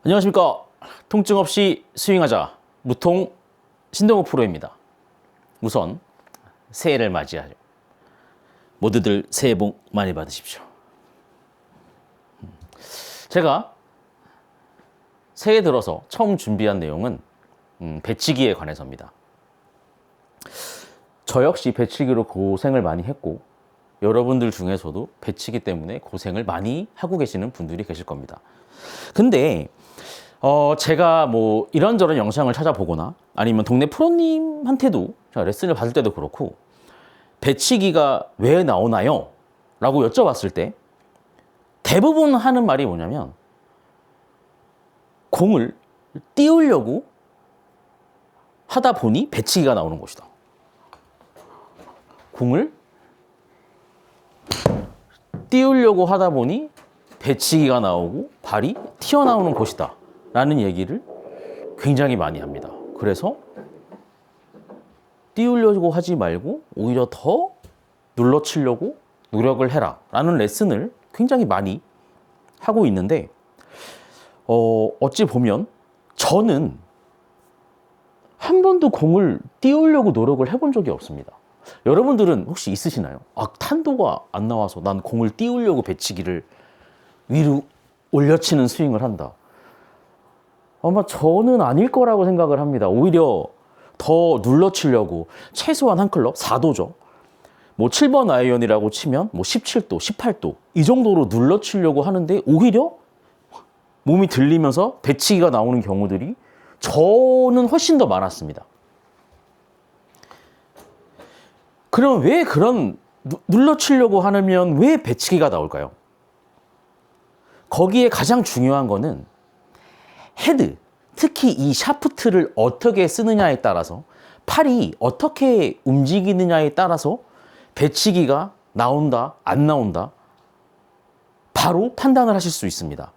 안녕하십니까. 통증 없이 스윙하자 무통 신동욱 프로입니다. 우선 새해를 맞이하죠. 모두들 새해 복 많이 받으십시오. 제가 새해 들어서 처음 준비한 내용은 배치기에 관해서입니다. 저 역시 배치기로 고생을 많이 했고 여러분들 중에서도 배치기 때문에 고생을 많이 하고 계시는 분들이 계실 겁니다. 근데 제가 뭐 이런저런 영상을 찾아보거나 아니면 동네 프로님한테도 제가 레슨을 받을 때도 그렇고 배치기가 왜 나오나요? 라고 여쭤봤을 때 대부분 하는 말이 뭐냐면 공을 띄우려고 하다 보니 배치기가 나오는 것이다. 공을 띄우려고 하다 보니 배치기가 나오고 발이 튀어나오는 것이다 라는 얘기를 굉장히 많이 합니다. 그래서 띄우려고 하지 말고 오히려 더 눌러치려고 노력을 해라 라는 레슨을 굉장히 많이 하고 있는데 어찌 보면 저는 한 번도 공을 띄우려고 노력을 해본 적이 없습니다. 여러분들은 혹시 있으시나요? 탄도가 안 나와서 난 공을 띄우려고 배치기를 위로 올려치는 스윙을 한다. 아마 저는 아닐 거라고 생각을 합니다. 오히려 더 눌러치려고 최소한 한 클럽 4도죠. 뭐 7번 아이언이라고 치면 뭐 17도, 18도 이 정도로 눌러치려고 하는데 오히려 몸이 들리면서 배치기가 나오는 경우들이 저는 훨씬 더 많았습니다. 그럼 왜 그런 눌러치려고 하면 왜 배치기가 나올까요? 거기에 가장 중요한 거는 헤드, 특히 이 샤프트를 어떻게 쓰느냐에 따라서 팔이 어떻게 움직이느냐에 따라서 배치기가 나온다, 안 나온다 바로 판단을 하실 수 있습니다.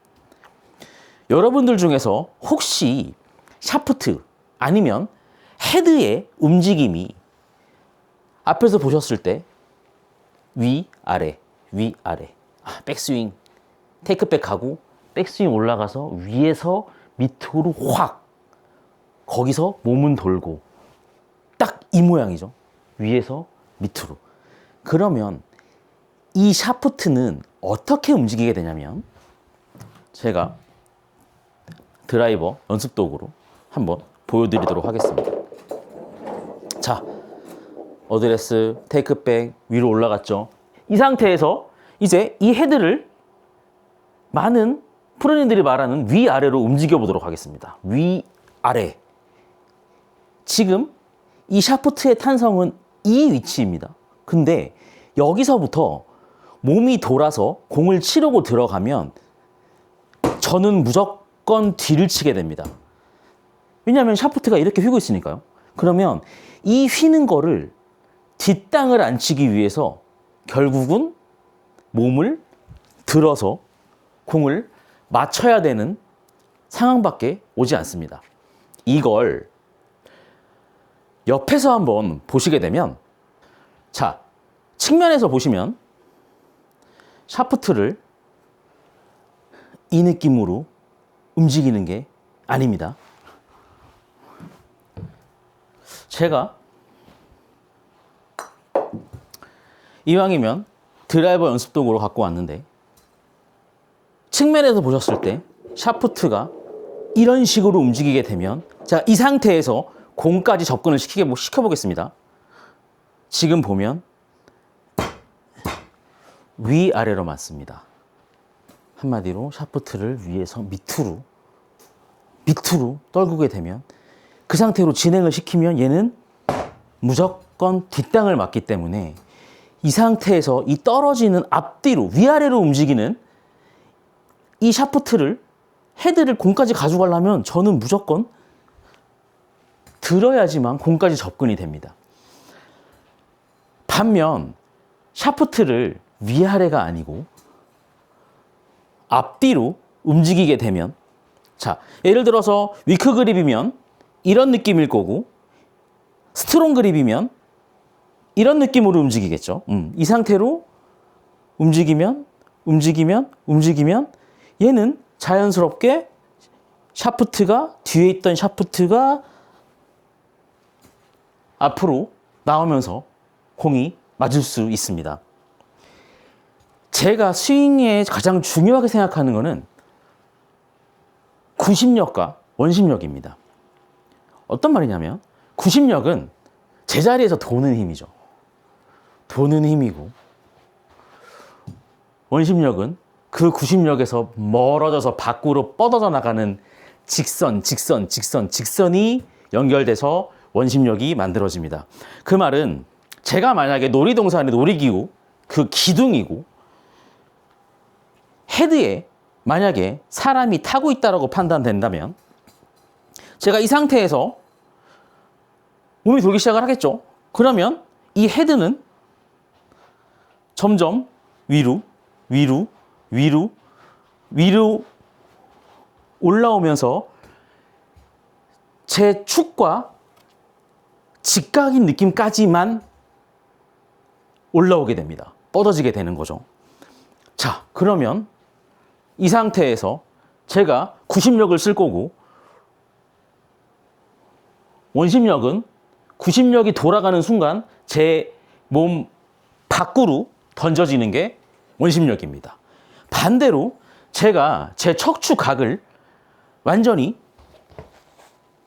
여러분들 중에서 혹시 샤프트 아니면 헤드의 움직임이 앞에서 보셨을 때 위, 아래, 위, 아래 백스윙, 테이크백하고 백스윙 올라가서 위에서 밑으로 확 거기서 몸은 돌고 딱 이 모양이죠. 위에서 밑으로. 그러면 이 샤프트는 어떻게 움직이게 되냐면 제가 드라이버 연습 도구로 한번 보여드리도록 하겠습니다. 자, 어드레스, 테이크백 위로 올라갔죠. 이 상태에서 이제 이 헤드를 많은 프로님들이 말하는 위아래로 움직여 보도록 하겠습니다. 위아래. 지금 이 샤프트의 탄성은 이 위치입니다. 근데 여기서부터 몸이 돌아서 공을 치려고 들어가면 저는 무조건 뒤를 치게 됩니다. 왜냐하면 샤프트가 이렇게 휘고 있으니까요. 그러면 이 휘는 거를 뒷땅을 안 치기 위해서 결국은 몸을 들어서 공을 맞춰야 되는 상황밖에 오지 않습니다. 이걸 옆에서 한번 보시게 되면 자, 측면에서 보시면 샤프트를 이 느낌으로 움직이는 게 아닙니다. 제가 이왕이면 드라이버 연습 도구로 갖고 왔는데 측면에서 보셨을 때 샤프트가 이런 식으로 움직이게 되면 자, 이 상태에서 공까지 접근을 시켜보겠습니다. 지금 보면 위아래로 맞습니다. 한마디로 샤프트를 위에서 밑으로 떨구게 되면 그 상태로 진행을 시키면 얘는 무조건 뒷땅을 맞기 때문에 이 상태에서 이 떨어지는 앞뒤로 위아래로 움직이는 이 샤프트를 헤드를 공까지 가져가려면 저는 무조건 들어야지만 공까지 접근이 됩니다. 반면 샤프트를 위아래가 아니고 앞뒤로 움직이게 되면 자, 예를 들어서 위크 그립이면 이런 느낌일 거고 스트롱 그립이면 이런 느낌으로 움직이겠죠. 이 상태로 움직이면 얘는 자연스럽게 샤프트가 뒤에 있던 샤프트가 앞으로 나오면서 공이 맞을 수 있습니다. 제가 스윙에 가장 중요하게 생각하는 것은 구심력과 원심력입니다. 어떤 말이냐면 구심력은 제자리에서 도는 힘이죠. 도는 힘이고 원심력은 그 구심력에서 멀어져서 밖으로 뻗어져 나가는 직선이 연결돼서 원심력이 만들어집니다. 그 말은 제가 만약에 놀이동산의 놀이기구 그 기둥이고 헤드에 만약에 사람이 타고 있다고 판단된다면 제가 이 상태에서 몸이 돌기 시작을 하겠죠. 그러면 이 헤드는 점점 위로 올라오면서 제 축과 직각인 느낌까지만 올라오게 됩니다. 뻗어지게 되는 거죠. 자, 그러면 이 상태에서 제가 구심력을 쓸 거고 원심력은 구심력이 돌아가는 순간 제 몸 밖으로 던져지는 게 원심력입니다. 반대로 제가 제 척추각을 완전히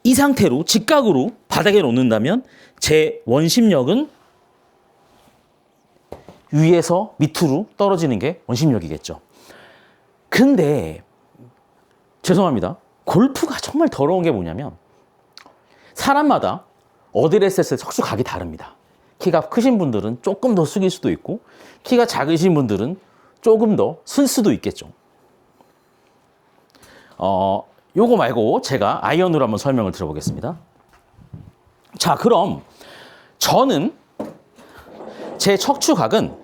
이 상태로 직각으로 바닥에 놓는다면 제 원심력은 위에서 밑으로 떨어지는 게 원심력이겠죠. 근데 죄송합니다. 골프가 정말 더러운 게 뭐냐면 사람마다 어드레스의 척추각이 다릅니다. 키가 크신 분들은 조금 더 숙일 수도 있고 키가 작으신 분들은 조금 더 쓸 수도 있겠죠. 요거 말고 제가 아이언으로 한번 설명을 드려보겠습니다. 자, 그럼 저는 제 척추각은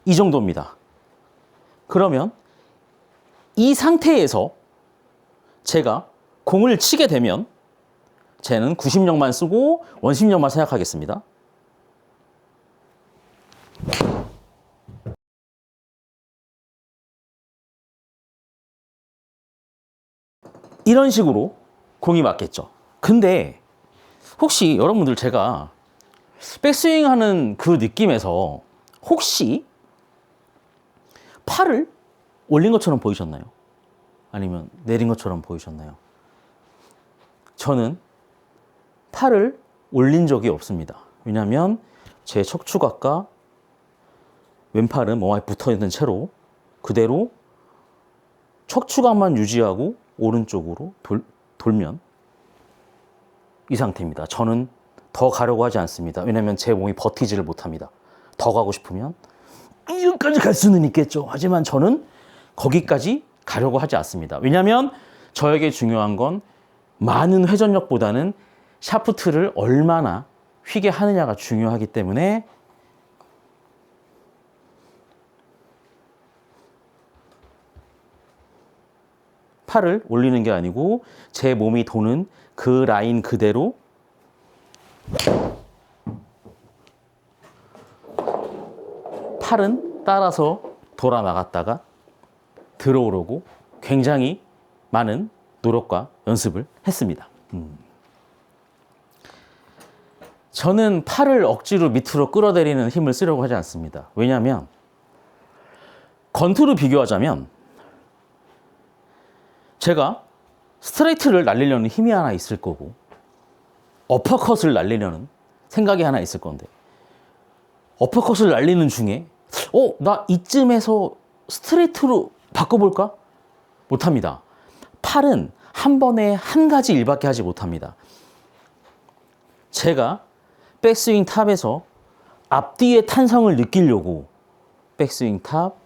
이 정도입니다. 그러면 이 상태에서 제가 공을 치게 되면 쟤는 구심력만 쓰고 원심력만 생각하겠습니다. 이런 식으로 공이 맞겠죠. 근데 혹시 여러분들 제가 백스윙 하는 그 느낌에서 혹시 팔을 올린 것처럼 보이셨나요? 아니면 내린 것처럼 보이셨나요? 저는 팔을 올린 적이 없습니다. 왜냐하면 제 척추각과 왼팔은 몸에 붙어있는 채로 그대로 척추각만 유지하고 오른쪽으로 돌면 이 상태입니다. 저는 더 가려고 하지 않습니다. 왜냐하면 제 몸이 버티지를 못합니다. 더 가고 싶으면 여기까지 갈 수는 있겠죠. 하지만 저는 거기까지 가려고 하지 않습니다. 왜냐하면 저에게 중요한 건 많은 회전력보다는 샤프트를 얼마나 휘게 하느냐가 중요하기 때문에 팔을 올리는 게 아니고 제 몸이 도는 그 라인 그대로 팔은 따라서 돌아 나갔다가 들어오려고 굉장히 많은 노력과 연습을 했습니다. 저는 팔을 억지로 밑으로 끌어내리는 힘을 쓰려고 하지 않습니다. 왜냐하면 건투로 비교하자면 제가 스트레이트를 날리려는 힘이 하나 있을 거고 어퍼컷을 날리려는 생각이 하나 있을 건데 어퍼컷을 날리는 중에 나 이쯤에서 스트레이트로 바꿔볼까? 못합니다. 팔은 한 번에 한 가지 일밖에 하지 못합니다. 제가 백스윙 탑에서 앞뒤의 탄성을 느끼려고 백스윙 탑,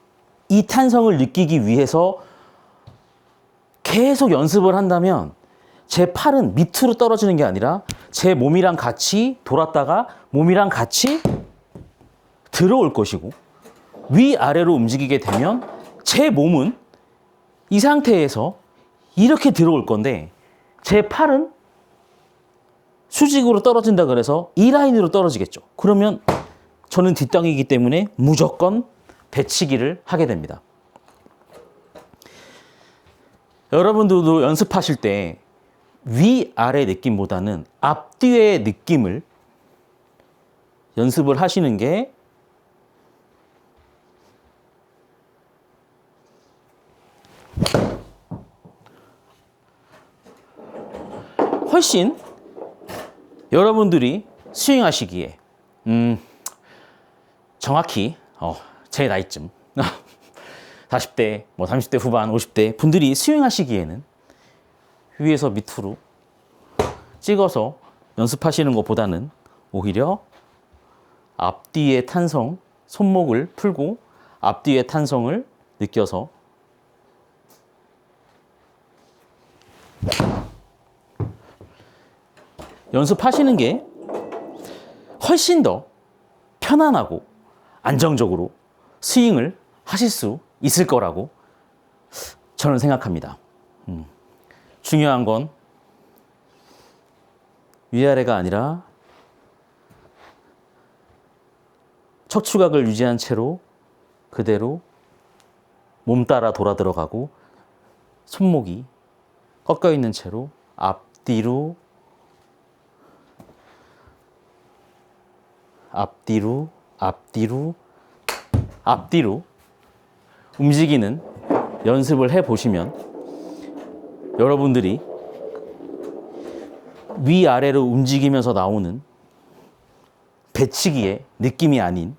이 탄성을 느끼기 위해서 계속 연습을 한다면 제 팔은 밑으로 떨어지는 게 아니라 제 몸이랑 같이 돌았다가 몸이랑 같이 들어올 것이고 위아래로 움직이게 되면 제 몸은 이 상태에서 이렇게 들어올 건데 제 팔은 수직으로 떨어진다 그래서 이 라인으로 떨어지겠죠. 그러면 저는 뒷땅이기 때문에 무조건 배치기를 하게 됩니다. 여러분들도 연습하실 때 위아래 느낌보다는 앞뒤의 느낌을 연습을 하시는 게 훨씬 여러분들이 스윙하시기에 정확히 제 나이쯤 40대, 30대 후반, 50대 분들이 스윙하시기에는 위에서 밑으로 찍어서 연습하시는 것보다는 오히려 앞뒤의 탄성, 손목을 풀고 앞뒤의 탄성을 느껴서 연습하시는 게 훨씬 더 편안하고 안정적으로 스윙을 하실 수 있을 거라고 저는 생각합니다. 중요한 건 위아래가 아니라 척추각을 유지한 채로 그대로 몸 따라 돌아 들어가고 손목이 꺾여 있는 채로 앞뒤로 앞뒤로 앞뒤로 앞뒤로 움직이는 연습을 해 보시면 여러분들이 위아래로 움직이면서 나오는 배치기의 느낌이 아닌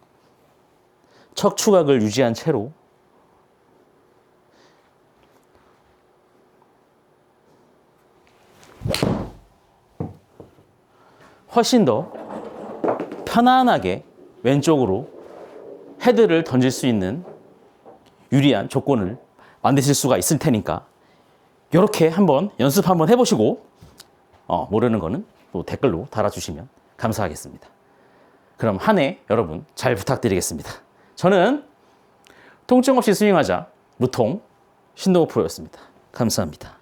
척추각을 유지한 채로 훨씬 더 편안하게 왼쪽으로 헤드를 던질 수 있는 유리한 조건을 만드실 수가 있을 테니까 이렇게 한번 연습 한번 해보시고 모르는 거는 또 댓글로 달아주시면 감사하겠습니다. 그럼 한 해 여러분 잘 부탁드리겠습니다. 저는 통증 없이 스윙하자 무통 신동호 프로였습니다. 감사합니다.